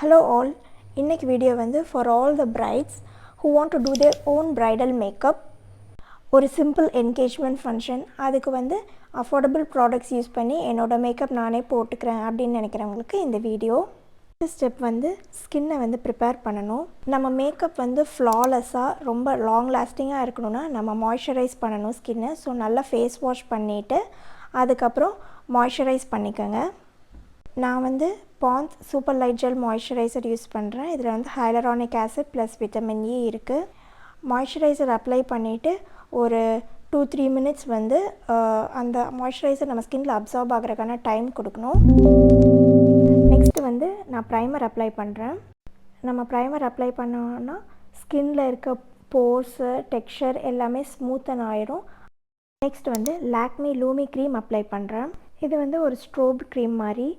Hello all, இன்னைக்கு video வந்து for all the brides who want to do their own bridal makeup. ஒரு simple engagement function, அதுக்கு வந்து affordable products use பண்ணி என்னோட மேக்கப் நானே போட்டுக்கிறேன் அப்படின்னு நினைக்கிறவங்களுக்கு இந்த வீடியோ. ஃபர்ஸ்ட் ஸ்டெப் வந்து ஸ்கின்னை வந்து ப்ரிப்பேர் பண்ணணும். நம்ம மேக்கப் வந்து ஃப்ளாலெஸ்ஸாக ரொம்ப லாங் லாஸ்டிங்காக இருக்கணும்னா நம்ம மாய்ஸ்சரைஸ் பண்ணணும் ஸ்கின்னை. ஸோ நல்லா ஃபேஸ் வாஷ் பண்ணிவிட்டு அதுக்கப்புறம் மாய்ஸ்சரைஸ் பண்ணிக்கோங்க. நான் வந்து Pond's super light gel moisturiser use பண்ணுறேன். இதில் வந்து hyaluronic acid plus vitamin E இருக்குது. மாய்ஸ்சரைசர் அப்ளை பண்ணிவிட்டு ஒரு 2-3 மினிட்ஸ் வந்து அந்த மாய்ஸ்சரைசர் நம்ம ஸ்கின்னில் அப்சார்ப் ஆகிறதுக்கான டைம் கொடுக்கணும். நெக்ஸ்ட்டு வந்து நான் ப்ரைமர் அப்ளை பண்ணுறேன். நம்ம ப்ரைமர் அப்ளை பண்ணோன்னா ஸ்கின்னில் இருக்க போர்ஸு டெக்ஸ்சர் எல்லாமே ஸ்மூத்தன் ஆயிரும். நெக்ஸ்ட் வந்து லாக்மி லூமி க்ரீம் அப்ளை பண்ணுறேன். இது வந்து ஒரு ஸ்ட்ரோப் க்ரீம் மாதிரி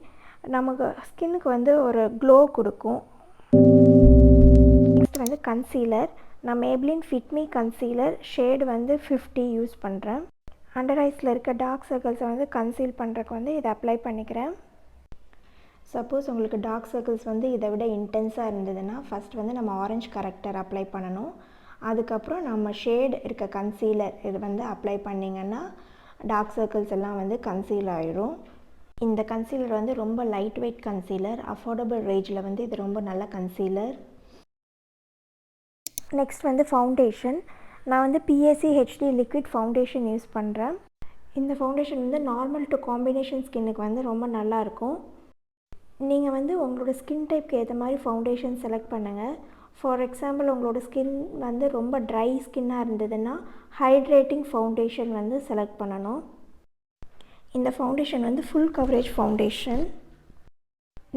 நமக்கு ஸ்கின்னுக்கு வந்து ஒரு க்ளோ கொடுக்கும். நெக்ஸ்ட் வந்து கன்சீலர். நான் Maybelline fit me concealer shade வந்து 50 யூஸ் பண்ணுறேன். அண்டர் ஐஸில் இருக்க டார்க் சர்க்கிள்ஸை வந்து கன்சீல் பண்ணுறதுக்கு வந்து இதை அப்ளை பண்ணிக்கிறேன். சப்போஸ் உங்களுக்கு டார்க் சர்க்கிள்ஸ் வந்து இதை விட இன்டென்ஸாக இருந்ததுன்னா ஃபஸ்ட் வந்து நம்ம ஆரஞ்சு கரெக்டர் அப்ளை பண்ணணும். அதுக்கப்புறம் நம்ம ஷேடு இருக்க கன்சீலர் இது வந்து அப்ளை பண்ணிங்கன்னா டார்க் சர்க்கிள்ஸ் எல்லாம் வந்து கன்சீல் ஆயிடும். இந்த கன்சீலர் வந்து ரொம்ப லைட் வெயிட் கன்சீலர், அஃபோர்டபுள் ரேஞ்சில் வந்து இது ரொம்ப நல்ல கன்சீலர். நெக்ஸ்ட் வந்து ஃபவுண்டேஷன். நான் வந்து PAC HD liquid foundation use பண்ணுறேன். இந்த ஃபவுண்டேஷன் வந்து நார்மல் டு காம்பினேஷன் ஸ்கின்னுக்கு வந்து ரொம்ப நல்லாயிருக்கும். நீங்கள் வந்து உங்களோட ஸ்கின் டைப்க்கு ஏற்ற மாதிரி ஃபவுண்டேஷன் செலக்ட் பண்ணுங்கள். ஃபார் எக்ஸாம்பிள் உங்களோட ஸ்கின் வந்து ரொம்ப ட்ரை ஸ்கின்னாக இருந்ததுன்னா ஹைட்ரேட்டிங் ஃபவுண்டேஷன் வந்து செலக்ட் பண்ணணும். இந்த ஃபவுண்டேஷன் வந்து ஃபுல் கவரேஜ் ஃபவுண்டேஷன்.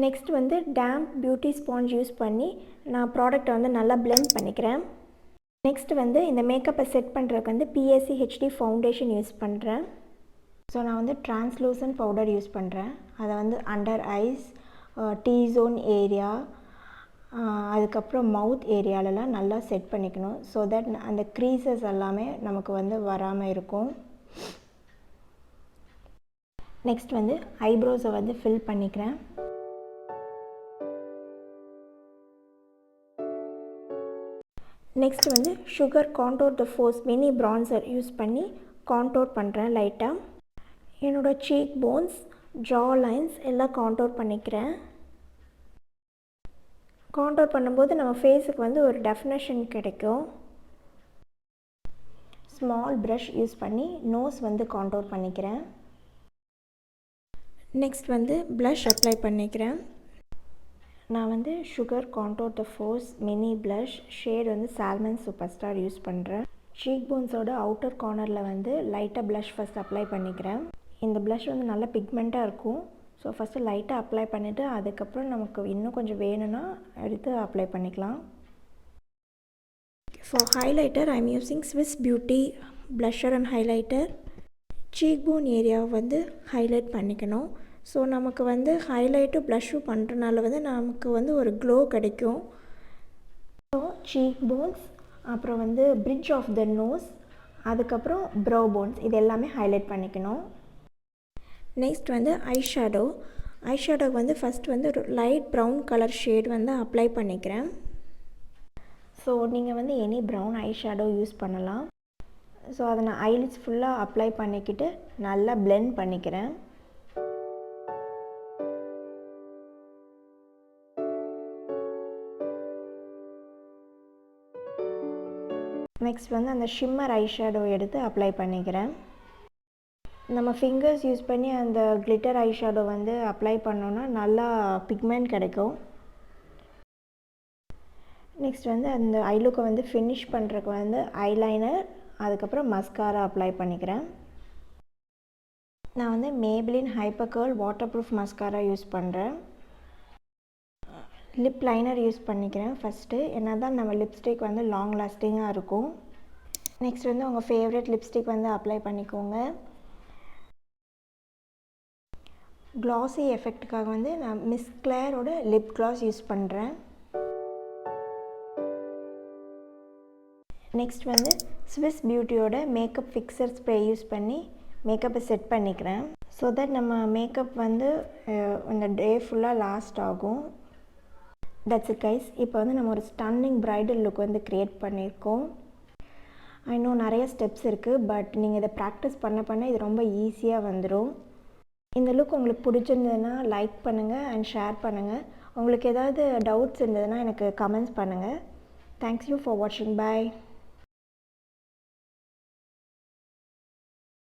நெக்ஸ்ட் வந்து டேம்ப் பியூட்டி ஸ்பாஞ்ச் யூஸ் பண்ணி நான் ப்ராடக்டை வந்து நல்லா பிளெண்ட் பண்ணிக்கிறேன். நெக்ஸ்ட் வந்து இந்த மேக்கப்பை செட் பண்ணுறதுக்கு வந்து PAC HD ஃபவுண்டேஷன் யூஸ் பண்ணுறேன். ஸோ நான் வந்து ட்ரான்ஸ்லூசன்ட் பவுடர் யூஸ் பண்ணுறேன். அதை வந்து அண்டர் ஐஸ், T-zone ஏரியா, அதுக்கப்புறம் மவுத் ஏரியாலலாம் நல்லா செட் பண்ணிக்கணும். ஸோ தட் அந்த க்ரீசஸ் எல்லாமே நமக்கு வந்து வராமல் இருக்கும். நெக்ஸ்ட் வந்து ஐப்ரோஸை வந்து ஃபில் பண்ணிக்கிறேன். நெக்ஸ்ட் வந்து sugar contour de force mini bronzer use பண்ணி கான்டோர் பண்ணுறேன் லைட்டாக. என்னோடய சீக் போன்ஸ், ஜா லைன்ஸ் எல்லாம் கான்டோர் பண்ணிக்கிறேன். கான்டோர் பண்ணும்போது நம்ம ஃபேஸுக்கு வந்து ஒரு டெஃபினேஷன் கிடைக்கும். ஸ்மால் ப்ரஷ் யூஸ் பண்ணி நோஸ் வந்து கான்டோர் பண்ணிக்கிறேன். நெக்ஸ்ட் வந்து ப்ளஷ் அப்ளை பண்ணிக்கிறேன். நான் வந்து sugar contour de force mini blush shade வந்து சால்மன் சூப்பர் ஸ்டார் யூஸ் பண்ணுறேன். சீக் போன்ஸோட அவுட்டர் கார்னரில் வந்து லைட்டாக ப்ளஷ் ஃபஸ்ட் அப்ளை பண்ணிக்கிறேன். இந்த ப்ளஷ் வந்து நல்ல பிக்மெண்ட்டாக இருக்கும். ஸோ ஃபஸ்ட்டு லைட்டாக அப்ளை பண்ணிவிட்டு அதுக்கப்புறம் நமக்கு இன்னும் கொஞ்சம் வேணும்னா எடுத்து அப்ளை பண்ணிக்கலாம். For highlighter I am using Swiss beauty blusher and highlighter. Cheek bone ஏரியாவை வந்து ஹைலைட் பண்ணிக்கணும். ஸோ நமக்கு வந்து ஹைலைட்டும் ப்ளஷ்ஷும் பண்ணுறனால வந்து நமக்கு வந்து ஒரு க்ளோ கிடைக்கும். ஸோ சீக் போன்ஸ், அப்புறம் வந்து பிரிட்ஜ் ஆஃப் த நோஸ், அதுக்கப்புறம் ப்ரோ போன்ஸ் இது எல்லாமே ஹைலைட் பண்ணிக்கணும். நெக்ஸ்ட் வந்து ஐஷேடோ வந்து ஃபஸ்ட் வந்து ஒரு லைட் ப்ரௌன் கலர் ஷேட் வந்து அப்ளை பண்ணிக்கிறேன். ஸோ நீங்கள் வந்து எனி ப்ரௌன் ஐஷேடோ யூஸ் பண்ணலாம். ஸோ அதை நான் ஐலிட்ஸ் ஃபுல்லாக அப்ளை பண்ணிக்கிட்டு நல்லா பிளெண்ட் பண்ணிக்கிறேன். நெக்ஸ்ட் வந்து அந்த ஷிம்மர் ஐஷேடோ எடுத்து அப்ளை பண்ணிக்கிறேன். நம்ம ஃபிங்கர்ஸ் யூஸ் பண்ணி அந்த கிளிட்டர் ஐஷேடோ வந்து அப்ளை பண்ணோன்னா நல்லா பிக்மெண்ட் கிடைக்கும். நெக்ஸ்ட் வந்து அந்த ஐலுக்கை வந்து ஃபினிஷ் பண்ணுறதுக்கு வந்து ஐலைனர், அதுக்கப்புறம் மஸ்காரா அப்ளை பண்ணிக்கிறேன். நான் வந்து Maybelline hyper curl water proof mascara use பண்ணுறேன். லிப் லைனர் யூஸ் பண்ணிக்கிறேன் ஃபஸ்ட்டு. என்ன தான் நம்ம லிப்ஸ்டிக் வந்து லாங் லாஸ்டிங்காக இருக்கும். நெக்ஸ்ட் வந்து உங்கள் ஃபேவரட் லிப்ஸ்டிக் வந்து அப்ளை பண்ணிக்கோங்க. க்ளாஸி எஃபெக்ட்டுக்காக வந்து நான் மிஸ் கிளேரோட லிப் க்ளாஸ் யூஸ் பண்ணுறேன். நெக்ஸ்ட் வந்து ஸ்விஸ் பியூட்டியோட மேக்கப் ஃபிக்சர் ஸ்ப்ரே யூஸ் பண்ணி மேக்கப்பை செட் பண்ணிக்கிறேன். ஸோ தட் நம்ம மேக்கப் வந்து இந்த டே ஃபுல்லாக லாஸ்ட் ஆகும். That's it guys. இப்போ வந்து நம்ம ஒரு ஸ்டன்னிங் பிரைடல் லுக் வந்து க்ரியேட் பண்ணியிருக்கோம். இன்னும் நிறைய ஸ்டெப்ஸ் இருக்குது, பட் நீங்கள் இதை ப்ராக்டிஸ் பண்ண இது ரொம்ப ஈஸியாக வந்துடும். இந்த லுக் உங்களுக்கு பிடிச்சிருந்ததுன்னா லைக் பண்ணுங்கள் அண்ட் ஷேர் பண்ணுங்கள். உங்களுக்கு ஏதாவது டவுட்ஸ் இருந்ததுன்னா எனக்கு கமெண்ட்ஸ் பண்ணுங்கள். தேங்க்ஸ் யூ ஃபார் வாட்சிங். பை.